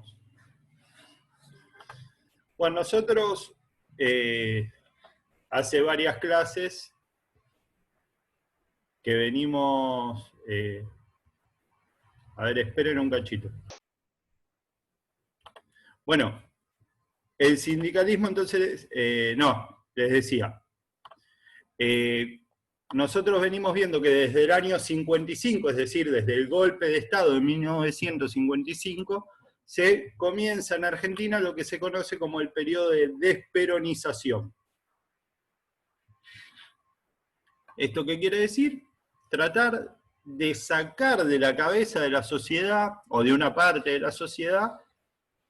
Empezamos. Bueno, nosotros hace varias clases que venimos... a ver, esperen un cachito. Bueno, el sindicalismo entonces... no, les decía. Nosotros venimos viendo que desde el año 55, es decir, desde el golpe de Estado de 1955, se comienza en Argentina lo que se conoce como el periodo de desperonización. ¿Esto qué quiere decir? Tratar de sacar de la cabeza de la sociedad, o de una parte de la sociedad,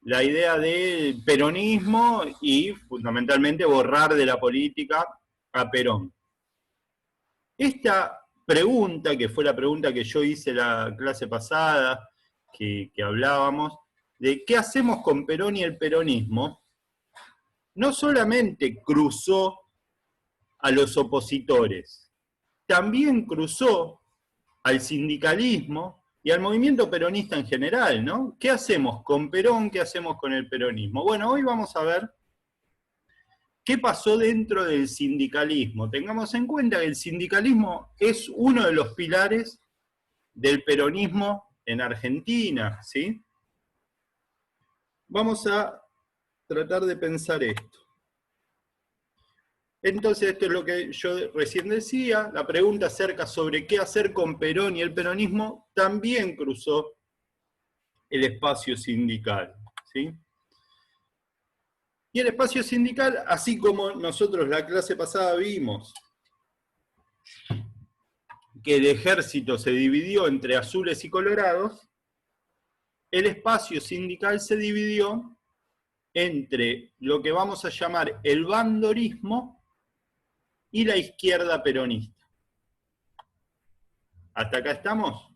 la idea del peronismo y fundamentalmente borrar de la política a Perón. Esta pregunta, que fue la pregunta que yo hice la clase pasada, que hablábamos, de qué hacemos con Perón y el peronismo, no solamente cruzó a los opositores, también cruzó al sindicalismo y al movimiento peronista en general, ¿no? ¿Qué hacemos con Perón? ¿Qué hacemos con el peronismo? Bueno, hoy vamos a ver qué pasó dentro del sindicalismo. Tengamos en cuenta que el sindicalismo es uno de los pilares del peronismo en Argentina, ¿sí? Vamos a tratar de pensar esto. Entonces, esto es lo que yo recién decía, la pregunta acerca sobre qué hacer con Perón y el peronismo también cruzó el espacio sindical, ¿sí? Y el espacio sindical, así como nosotros la clase pasada vimos que el ejército se dividió entre azules y colorados, el espacio sindical se dividió entre lo que vamos a llamar el bandorismo y la izquierda peronista. ¿Hasta acá estamos?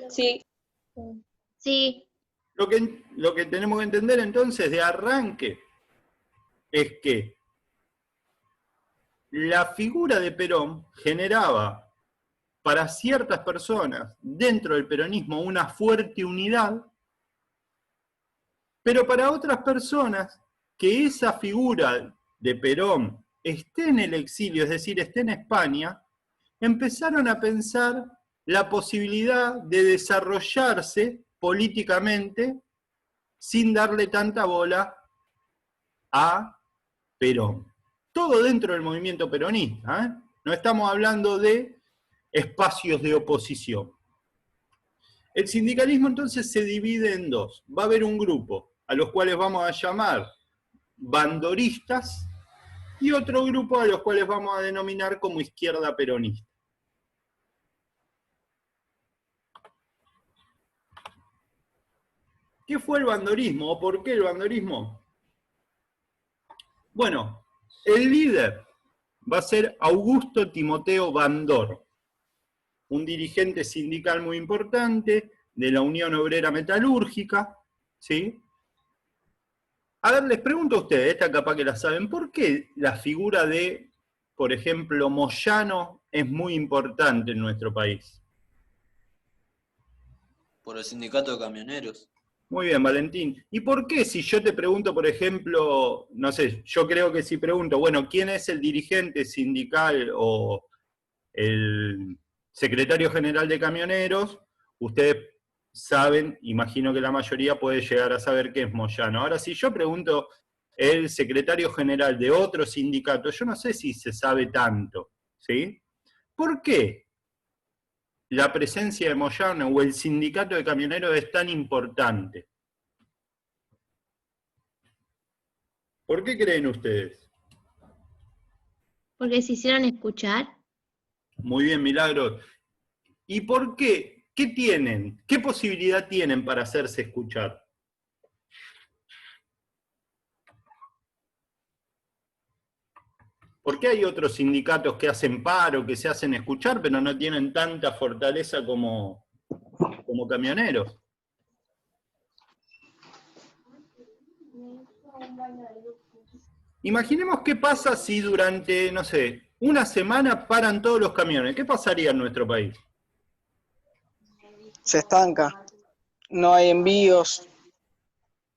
Sí. Sí. Lo que tenemos que entender entonces de arranque es que la figura de Perón generaba para ciertas personas dentro del peronismo una fuerte unidad, pero para otras personas que esa figura de Perón esté en el exilio, es decir, esté en España, empezaron a pensar la posibilidad de desarrollarse políticamente sin darle tanta bola a Perón. Todo dentro del movimiento peronista, ¿eh? No estamos hablando de espacios de oposición. El sindicalismo entonces se divide en dos. Va a haber un grupo a los cuales vamos a llamar bandoristas y otro grupo a los cuales vamos a denominar como izquierda peronista. ¿Qué fue el bandorismo o por qué el bandorismo? Bueno, el líder va a ser Augusto Timoteo Bandor, un dirigente sindical muy importante de la Unión Obrera Metalúrgica, ¿sí? A ver, les pregunto a ustedes, esta capaz que la saben, ¿por qué la figura de, por ejemplo, Moyano es muy importante en nuestro país? Por el sindicato de camioneros. Muy bien, Valentín. ¿Y por qué si yo te pregunto, por ejemplo, no sé, yo creo que si pregunto, bueno, ¿quién es el dirigente sindical o el secretario general de camioneros? Ustedes saben, imagino que la mayoría puede llegar a saber qué es Moyano. Ahora, si yo pregunto el secretario general de otro sindicato, yo no sé si se sabe tanto, ¿sí? ¿Por qué la presencia de Moyano o el sindicato de camioneros es tan importante? ¿Por qué creen ustedes? Porque se hicieron escuchar. Muy bien, Milagros. ¿Y por qué? ¿Qué tienen? ¿Qué posibilidad tienen para hacerse escuchar? ¿Por qué hay otros sindicatos que hacen paro, que se hacen escuchar, pero no tienen tanta fortaleza como camioneros? Imaginemos qué pasa si durante, no sé, una semana paran todos los camiones. ¿Qué pasaría en nuestro país? Se estanca. no hay envíos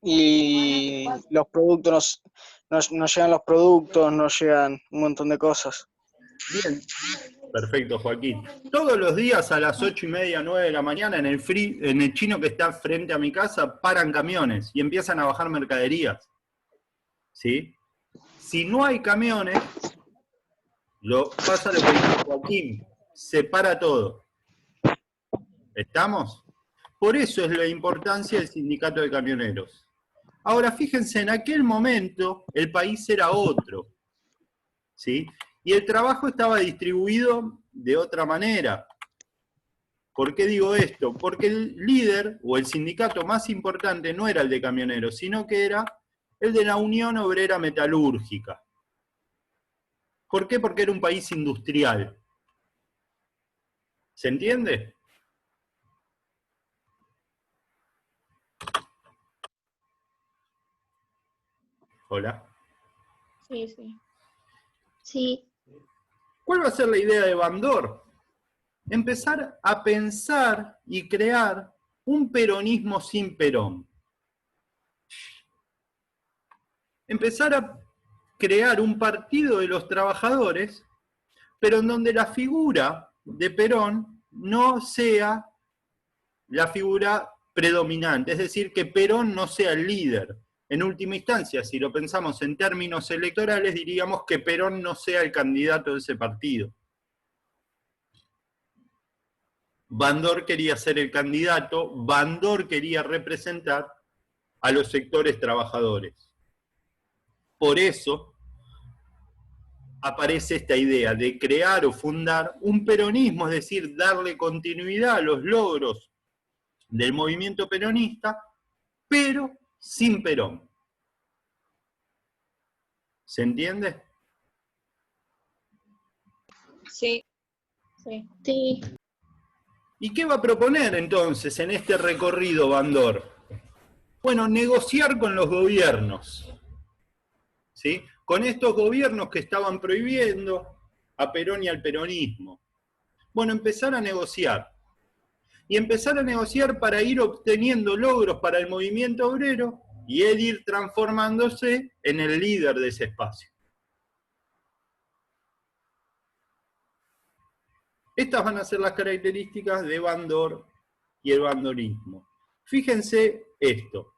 y los productos no llegan los productos, no llegan un montón de cosas. Bien, perfecto, Joaquín. Todos los días a las 8:30, 9 de la mañana, en el chino que está frente a mi casa, paran camiones y empiezan a bajar mercaderías. ¿Sí? Si no hay camiones, pasa lo que dijo Joaquín, se para todo. ¿Estamos? Por eso es la importancia del sindicato de camioneros. Ahora, fíjense, en aquel momento el país era otro, ¿sí? Y el trabajo estaba distribuido de otra manera. ¿Por qué digo esto? Porque el líder o el sindicato más importante no era el de camioneros, sino que era el de la Unión Obrera Metalúrgica. ¿Por qué? Porque era un país industrial. ¿Se entiende? Hola. Sí, sí. Sí, ¿Cuál va a ser la idea de Bandor? Empezar a pensar y crear un peronismo sin Perón. Empezar a crear un partido de los trabajadores, pero en donde la figura de Perón no sea la figura predominante, es decir, que Perón no sea el líder. En última instancia, si lo pensamos en términos electorales, diríamos que Perón no sea el candidato de ese partido. Bandor quería ser el candidato, Bandor quería representar a los sectores trabajadores. Por eso aparece esta idea de crear o fundar un peronismo, es decir, darle continuidad a los logros del movimiento peronista, pero sin Perón. ¿Se entiende? Sí. Sí. sí. ¿Y qué va a proponer entonces en este recorrido Bandor? Bueno, negociar con los gobiernos, ¿sí? Con estos gobiernos que estaban prohibiendo a Perón y al peronismo. Bueno, empezar a negociar. Y empezar a negociar para ir obteniendo logros para el movimiento obrero y él ir transformándose en el líder de ese espacio. Estas van a ser las características de Bandor y el bandorismo. Fíjense esto.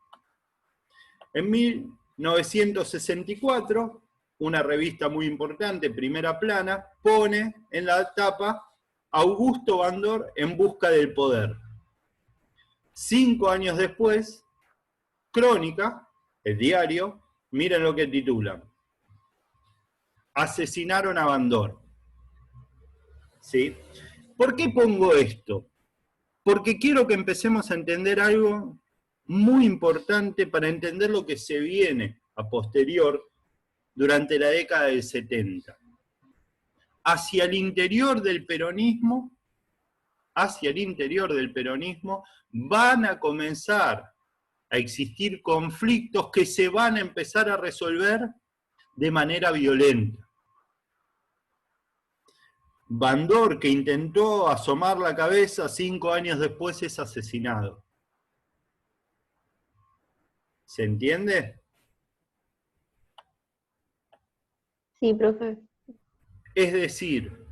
En 1964, una revista muy importante, Primera Plana, pone en la tapa Augusto Bandor en busca del poder. 5 años después, Crónica, el diario, miren lo que titulan. Asesinaron a Bandor. ¿Sí? ¿Por qué pongo esto? Porque quiero que empecemos a entender algo muy importante para entender lo que se viene a posterior durante la década del 70. Hacia el interior del peronismo, van a comenzar a existir conflictos que se van a empezar a resolver de manera violenta. Bandor, que intentó asomar la cabeza, 5 años después es asesinado. ¿Se entiende? Sí, profe. Es decir,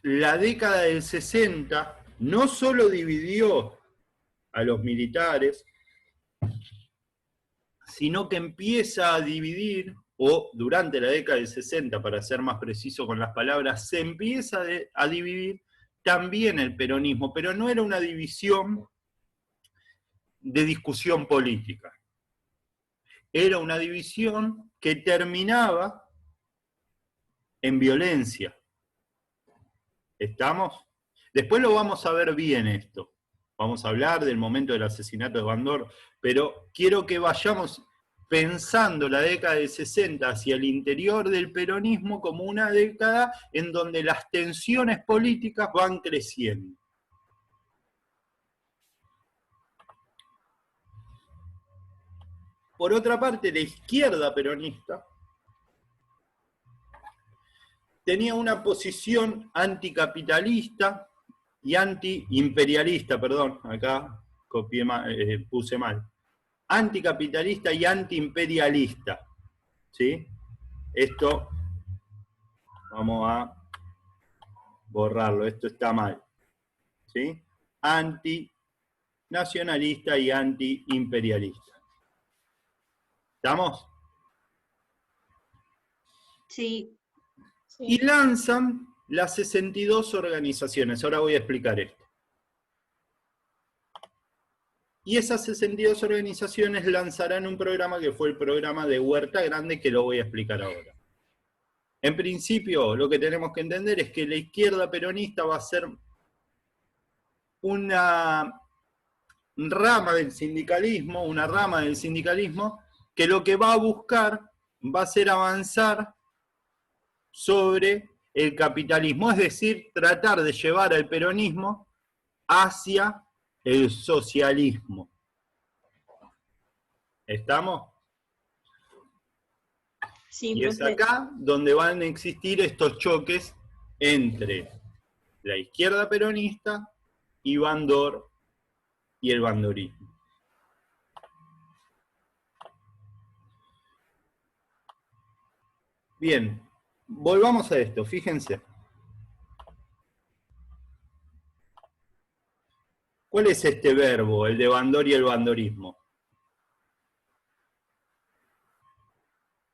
la década del 60 no solo dividió a los militares, sino que empieza a dividir, o durante la década del 60, para ser más preciso con las palabras, se empieza a dividir también el peronismo, pero no era una división de discusión política. Era una división que terminaba en violencia. ¿Estamos? Después lo vamos a ver bien esto. Vamos a hablar del momento del asesinato de Bandor, pero quiero que vayamos pensando la década del 60 hacia el interior del peronismo como una década en donde las tensiones políticas van creciendo. Por otra parte, la izquierda peronista tenía una posición anticapitalista y antiimperialista, perdón, acá copié mal, puse mal. Anticapitalista y antiimperialista. ¿Sí? Esto, vamos a borrarlo, esto está mal. ¿Sí? Antinacionalista y antiimperialista. ¿Estamos? Sí. Y lanzan las 62 organizaciones. Ahora voy a explicar esto. Y esas 62 organizaciones lanzarán un programa que fue el programa de Huerta Grande, que lo voy a explicar ahora. En principio, lo que tenemos que entender es que la izquierda peronista va a ser una rama del sindicalismo, que lo que va a buscar va a ser avanzar sobre el capitalismo, es decir, tratar de llevar al peronismo hacia el socialismo. ¿Estamos? Sí, Y es profe. acá donde van a existir estos choques entre la izquierda peronista y Bandor y el bandorismo. Bien, volvamos a esto, fíjense. ¿Cuál es este verbo, el de Bandor y el bandorismo?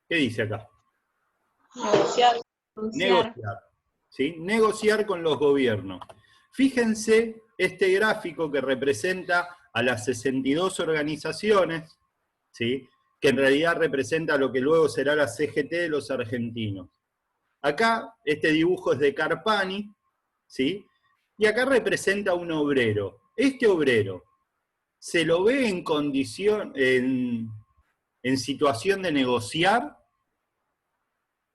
¿Qué dice acá? Negociar. Negociar. ¿Sí? Negociar con los gobiernos. Fíjense este gráfico que representa a las 62 organizaciones, ¿sí? Que en realidad representa lo que luego será la CGT de los argentinos. Acá este dibujo es de Carpani, ¿sí? Y acá representa un obrero. Este obrero, ¿se lo ve en condición, en situación de negociar?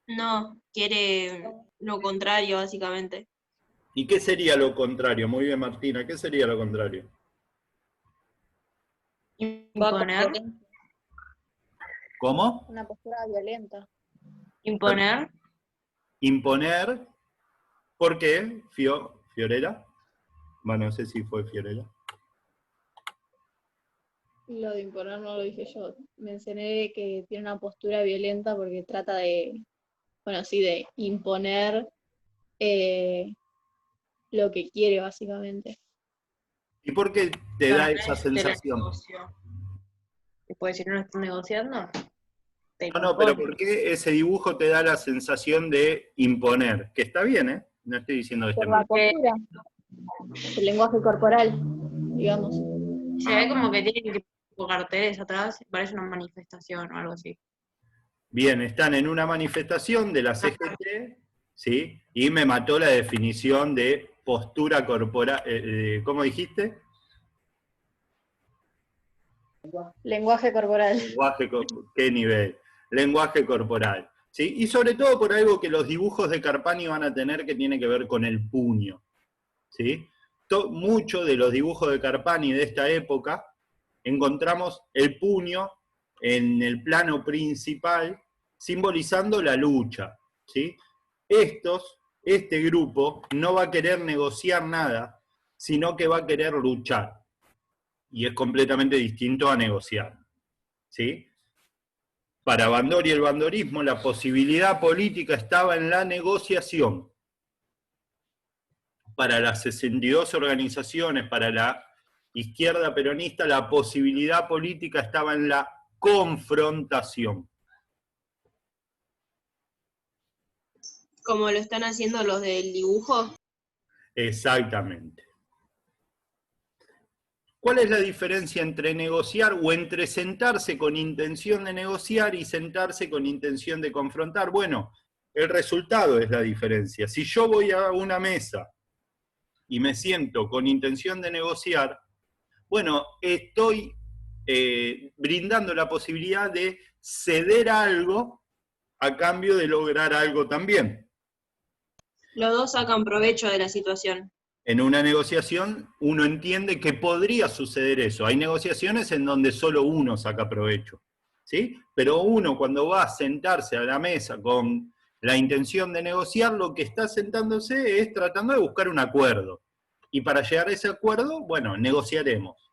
No, quiere lo contrario, básicamente. ¿Y qué sería lo contrario? Muy bien, Martina, ¿qué sería lo contrario? Imponer. ¿Cómo? Una postura violenta. Imponer. Imponer. ¿Por qué, Fiorella? Bueno, no sé si fue Fiorella. Lo de imponer no lo dije yo. Mencioné que tiene una postura violenta porque trata de, bueno, sí, de imponer lo que quiere, básicamente. ¿Y por qué te da esa sensación? Después, si no lo están negociando, te No, pero ¿por qué ese dibujo te da la sensación de imponer? Que está bien, ¿eh? No estoy diciendo que esté Por la mal. postura, el lenguaje corporal, digamos. Se ve como que tienen tipo carteles atrás, parece una manifestación o algo así. Bien, están en una manifestación de la CGT, ¿sí? Y me mató la definición de postura corporal. ¿Cómo dijiste? Lenguaje corporal. ¿Qué nivel? Lenguaje corporal. ¿Sí? Y sobre todo por algo que los dibujos de Carpani van a tener que tiene que ver con el puño. ¿Sí? Muchos de los dibujos de Carpani de esta época encontramos el puño en el plano principal simbolizando la lucha. ¿Sí? Este grupo no va a querer negociar nada, sino que va a querer luchar. Y es completamente distinto a negociar. ¿Sí? Para Bandor y el bandorismo, la posibilidad política estaba en la negociación. Para las 62 organizaciones, para la izquierda peronista, la posibilidad política estaba en la confrontación. Como lo están haciendo los del dibujo. Exactamente. ¿Cuál es la diferencia entre negociar o entre sentarse con intención de negociar y sentarse con intención de confrontar? Bueno, el resultado es la diferencia. Si yo voy a una mesa y me siento con intención de negociar, bueno, estoy brindando la posibilidad de ceder algo a cambio de lograr algo también. Los dos sacan provecho de la situación. En una negociación uno entiende que podría suceder eso. Hay negociaciones en donde solo uno saca provecho, ¿sí? Pero uno cuando va a sentarse a la mesa con la intención de negociar, lo que está sentándose es tratando de buscar un acuerdo. Y para llegar a ese acuerdo, bueno, negociaremos.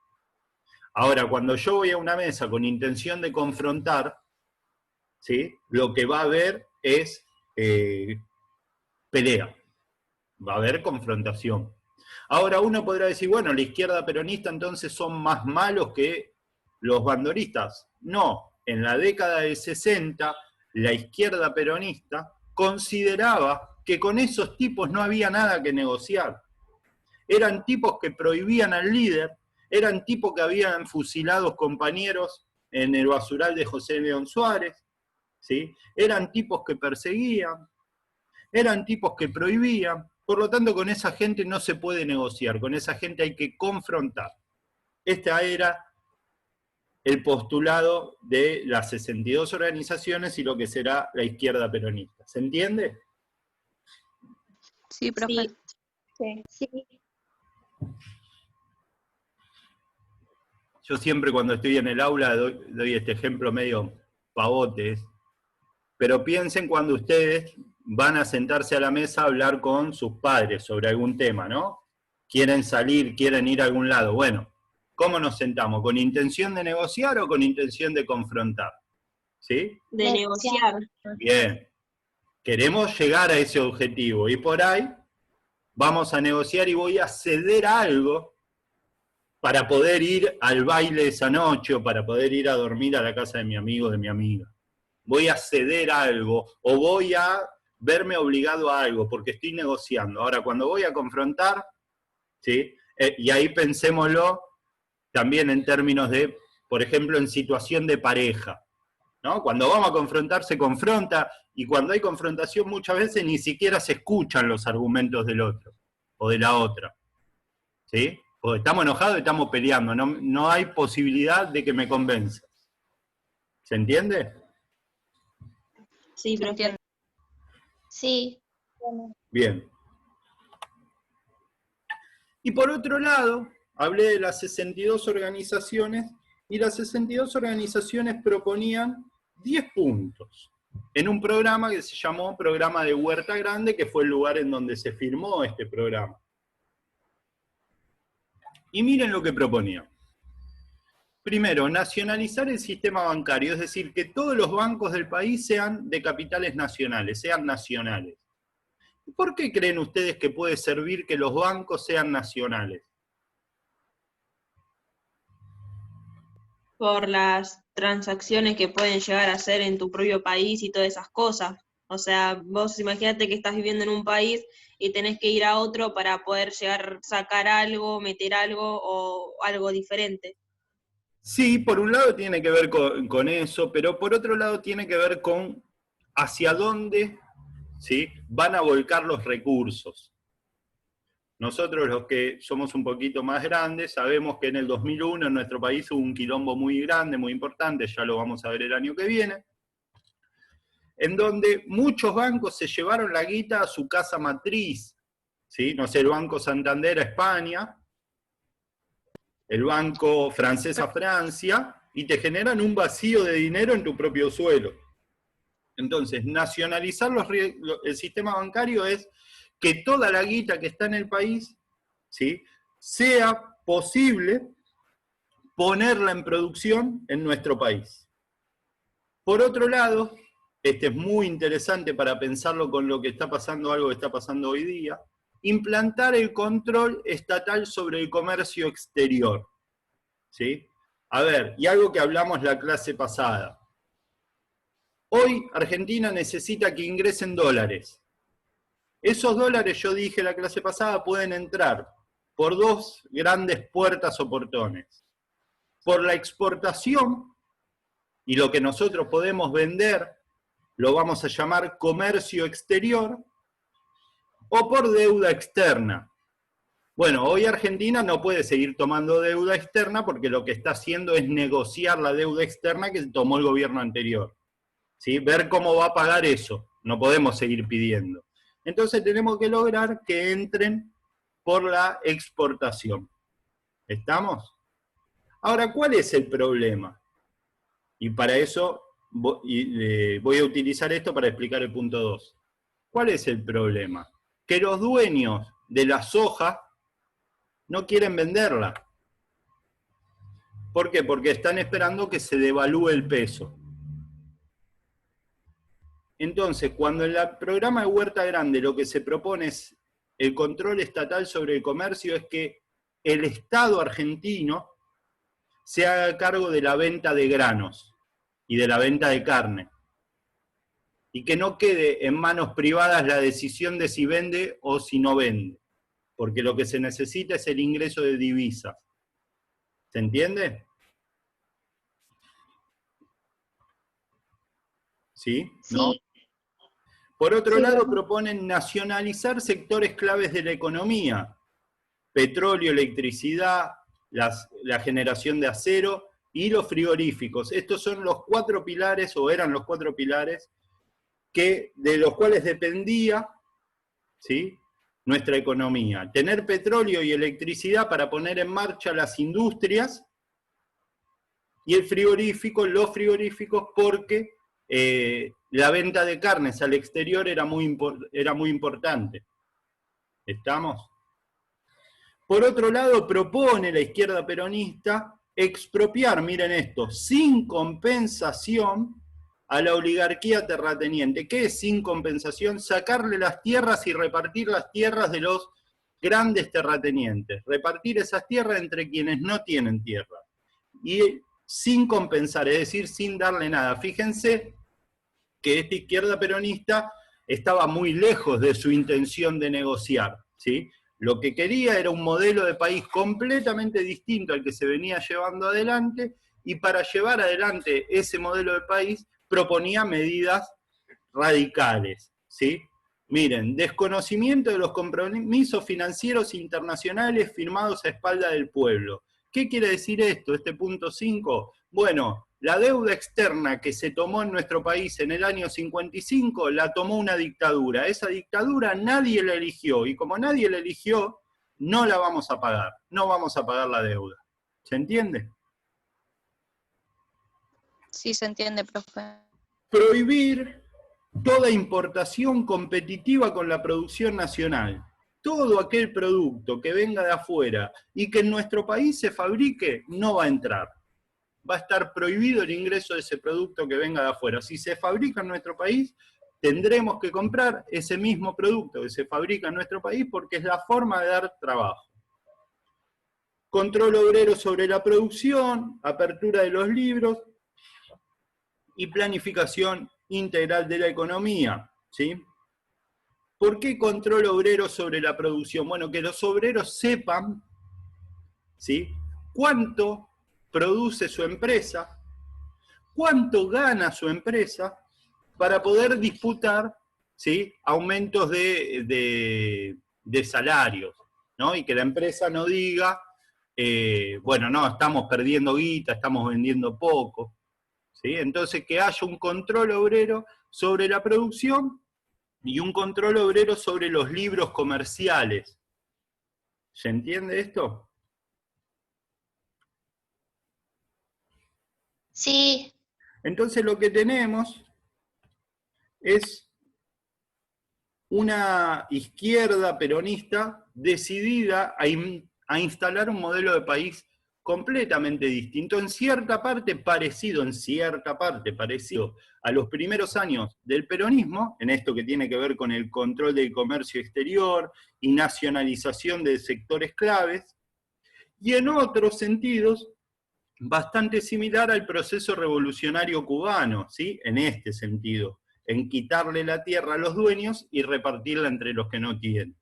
Ahora, cuando yo voy a una mesa con intención de confrontar, ¿sí? Lo que va a haber es pelea, va a haber confrontación. Ahora uno podrá decir, bueno, la izquierda peronista entonces son más malos que los bandoristas. No, en la década del 60, la izquierda peronista consideraba que con esos tipos no había nada que negociar. Eran tipos que prohibían al líder, eran tipos que habían fusilado compañeros en el basural de José León Suárez, ¿sí? Eran tipos que perseguían, eran tipos que prohibían, por lo tanto con esa gente no se puede negociar, con esa gente hay que confrontar. Este era el postulado de las 62 organizaciones y lo que será la izquierda peronista. ¿Se entiende? Sí, profe. Sí. Sí. Yo siempre cuando estoy en el aula doy este ejemplo medio pavote, pero piensen cuando ustedes van a sentarse a la mesa a hablar con sus padres sobre algún tema, ¿no? Quieren salir, quieren ir a algún lado. Bueno, ¿cómo nos sentamos? ¿Con intención de negociar o con intención de confrontar? ¿Sí? De negociar. Bien. Queremos llegar a ese objetivo y por ahí vamos a negociar y voy a ceder algo para poder ir al baile esa noche o para poder ir a dormir a la casa de mi amigo o de mi amiga. Voy a ceder algo o voy a verme obligado a algo porque estoy negociando. Ahora, cuando voy a confrontar, ¿sí? Y ahí pensémoslo también en términos de, por ejemplo, en situación de pareja, ¿no? Cuando vamos a confrontar, se confronta, y cuando hay confrontación muchas veces ni siquiera se escuchan los argumentos del otro o de la otra, ¿sí? Porque estamos enojados y estamos peleando, no hay posibilidad de que me convenza. ¿Se entiende? Sí, profe. Sí. Bien. Y por otro lado, hablé de las 62 organizaciones, y las 62 organizaciones proponían 10 puntos en un programa que se llamó Programa de Huerta Grande, que fue el lugar en donde se firmó este programa. Y miren lo que proponía. Primero, nacionalizar el sistema bancario, es decir, que todos los bancos del país sean de capitales nacionales, sean nacionales. ¿Por qué creen ustedes que puede servir que los bancos sean nacionales? Por las transacciones que pueden llegar a hacer en tu propio país y todas esas cosas. O sea, vos imagínate que estás viviendo en un país y tenés que ir a otro para poder llegar, sacar algo, meter algo o algo diferente. Sí, por un lado tiene que ver con eso, pero por otro lado tiene que ver con hacia dónde, ¿sí?, van a volcar los recursos. Nosotros los que somos un poquito más grandes sabemos que en el 2001 en nuestro país hubo un quilombo muy grande, muy importante, ya lo vamos a ver el año que viene, en donde muchos bancos se llevaron la guita a su casa matriz, ¿sí? No sé, el Banco Santander a España, el Banco Francés a Francia, y te generan un vacío de dinero en tu propio suelo. Entonces, nacionalizar el sistema bancario es que toda la guita que está en el país, ¿sí?, sea posible ponerla en producción en nuestro país. Por otro lado, este es muy interesante para pensarlo con lo que está pasando, algo que está pasando hoy día, implantar el control estatal sobre el comercio exterior, ¿sí? A ver, y algo que hablamos la clase pasada. Hoy Argentina necesita que ingresen dólares. Esos dólares, yo dije la clase pasada, pueden entrar por dos grandes puertas o portones. Por la exportación, y lo que nosotros podemos vender, lo vamos a llamar comercio exterior, o por deuda externa. Bueno, hoy Argentina no puede seguir tomando deuda externa porque lo que está haciendo es negociar la deuda externa que tomó el gobierno anterior, ¿sí? Ver cómo va a pagar eso, no podemos seguir pidiendo. Entonces tenemos que lograr que entren por la exportación. ¿Estamos? Ahora, ¿cuál es el problema? Y para eso voy a utilizar esto para explicar el punto 2. ¿Cuál es el problema? Que los dueños de la soja no quieren venderla. ¿Por qué? Porque están esperando que se devalúe el peso. Entonces, cuando en el programa de Huerta Grande lo que se propone es el control estatal sobre el comercio, es que el Estado argentino se haga cargo de la venta de granos y de la venta de carne. Y que no quede en manos privadas la decisión de si vende o si no vende. Porque lo que se necesita es el ingreso de divisas. ¿Se entiende? ¿Sí? ¿No? Sí, Por otro sí, lado, ¿verdad? proponen nacionalizar sectores claves de la economía. Petróleo, electricidad, la generación de acero y los frigoríficos. Estos son los 4 pilares, o eran los 4 pilares, de los cuales dependía, ¿sí?, nuestra economía. Tener petróleo y electricidad para poner en marcha las industrias, y el frigorífico, los frigoríficos, porque la venta de carnes al exterior era muy importante. ¿Estamos? Por otro lado, propone la izquierda peronista expropiar, miren esto, sin compensación a la oligarquía terrateniente. ¿Qué es sin compensación? Sacarle las tierras y repartir las tierras de los grandes terratenientes. Repartir esas tierras entre quienes no tienen tierra. Y sin compensar, es decir, sin darle nada. Fíjense que esta izquierda peronista estaba muy lejos de su intención de negociar, ¿sí? Lo que quería era un modelo de país completamente distinto al que se venía llevando adelante, y para llevar adelante ese modelo de país proponía medidas radicales, ¿sí? Miren, desconocimiento de los compromisos financieros internacionales firmados a espalda del pueblo. ¿Qué quiere decir esto, este punto 5? Bueno, la deuda externa que se tomó en nuestro país en el año 55 la tomó una dictadura. Esa dictadura nadie la eligió, y como nadie la eligió, no la vamos a pagar. No vamos a pagar la deuda. ¿Se entiende? Sí, se entiende, profe. Prohibir toda importación competitiva con la producción nacional. Todo aquel producto que venga de afuera y que en nuestro país se fabrique, no va a entrar. Va a estar prohibido el ingreso de ese producto que venga de afuera. Si se fabrica en nuestro país, tendremos que comprar ese mismo producto que se fabrica en nuestro país, porque es la forma de dar trabajo. Control obrero sobre la producción, apertura de los libros y planificación integral de la economía, ¿sí? ¿Por qué control obrero sobre la producción? Bueno, que los obreros sepan, ¿sí?, cuánto produce su empresa, cuánto gana su empresa, para poder disputar, ¿sí?, aumentos de salarios, ¿no? Y que la empresa no diga, bueno, no, estamos perdiendo guita, estamos vendiendo poco, ¿sí? Entonces, que haya un control obrero sobre la producción y un control obrero sobre los libros comerciales. ¿Se entiende esto? Sí, Entonces lo que tenemos es una izquierda peronista decidida a instalar un modelo de país completamente distinto, en cierta parte parecido a los primeros años del peronismo, en esto que tiene que ver con el control del comercio exterior y nacionalización de sectores claves, y en otros sentidos bastante similar al proceso revolucionario cubano, ¿sí?, en este sentido, en quitarle la tierra a los dueños y repartirla entre los que no tienen.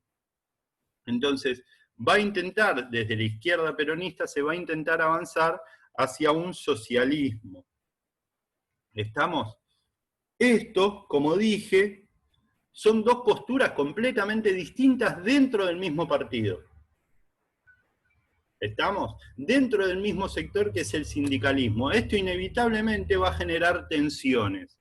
Entonces, va a intentar, desde la izquierda peronista, se va a intentar avanzar hacia un socialismo. ¿Estamos? Esto, como dije, son dos posturas completamente distintas dentro del mismo partido. ¿Estamos? Dentro del mismo sector, que es el sindicalismo. Esto inevitablemente va a generar tensiones.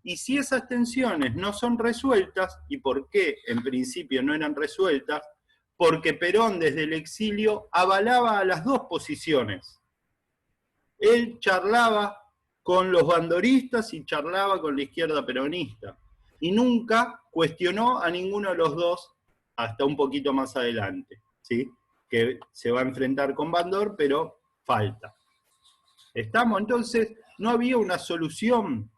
Y si esas tensiones no son resueltas, ¿y por qué en principio no eran resueltas? Porque Perón desde el exilio avalaba a las dos posiciones. Él charlaba con los bandoristas y charlaba con la izquierda peronista. Y nunca cuestionó a ninguno de los dos hasta un poquito más adelante, ¿sí?, que se va a enfrentar con Bandor, pero falta. ¿Estamos? Entonces, no había una solución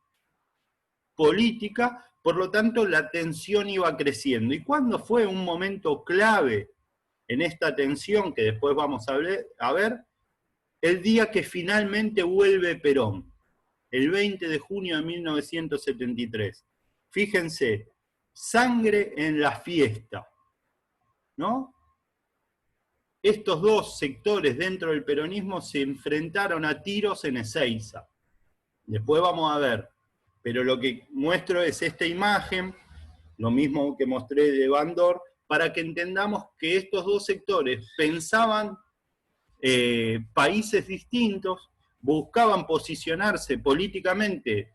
política, por lo tanto la tensión iba creciendo. ¿Y cuándo fue un momento clave en esta tensión, que después vamos a ver? El día que finalmente vuelve Perón, el 20 de junio de 1973. Fíjense, sangre en la fiesta, ¿no? Estos dos sectores dentro del peronismo se enfrentaron a tiros en Ezeiza. Después vamos a ver, pero lo que muestro es esta imagen, lo mismo que mostré de Bandor, para que entendamos que estos dos sectores pensaban países distintos, buscaban posicionarse políticamente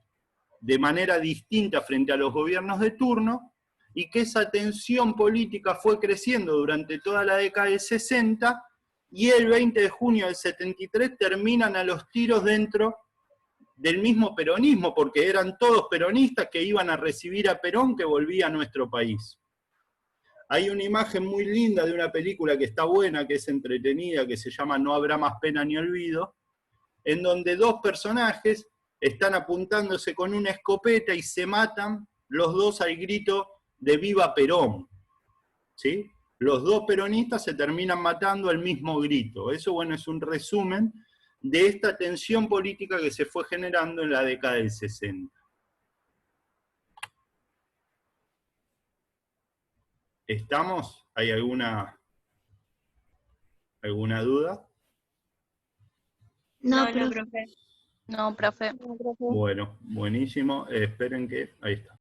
de manera distinta frente a los gobiernos de turno, y que esa tensión política fue creciendo durante toda la década del 60, y el 20 de junio del 73 terminan a los tiros dentro del mismo peronismo, porque eran todos peronistas que iban a recibir a Perón, que volvía a nuestro país. Hay una imagen muy linda de una película que está buena, que es entretenida, que se llama No habrá más pena ni olvido, en donde dos personajes están apuntándose con una escopeta y se matan los dos al grito de ¡Viva Perón! ¿Sí? Los dos peronistas se terminan matando al mismo grito. Eso, bueno, es un resumen de esta tensión política que se fue generando en la década del 60. ¿Estamos? ¿Hay alguna duda? No, No, profe. No, profe. No, profe. Bueno, buenísimo. Esperen que... Ahí está.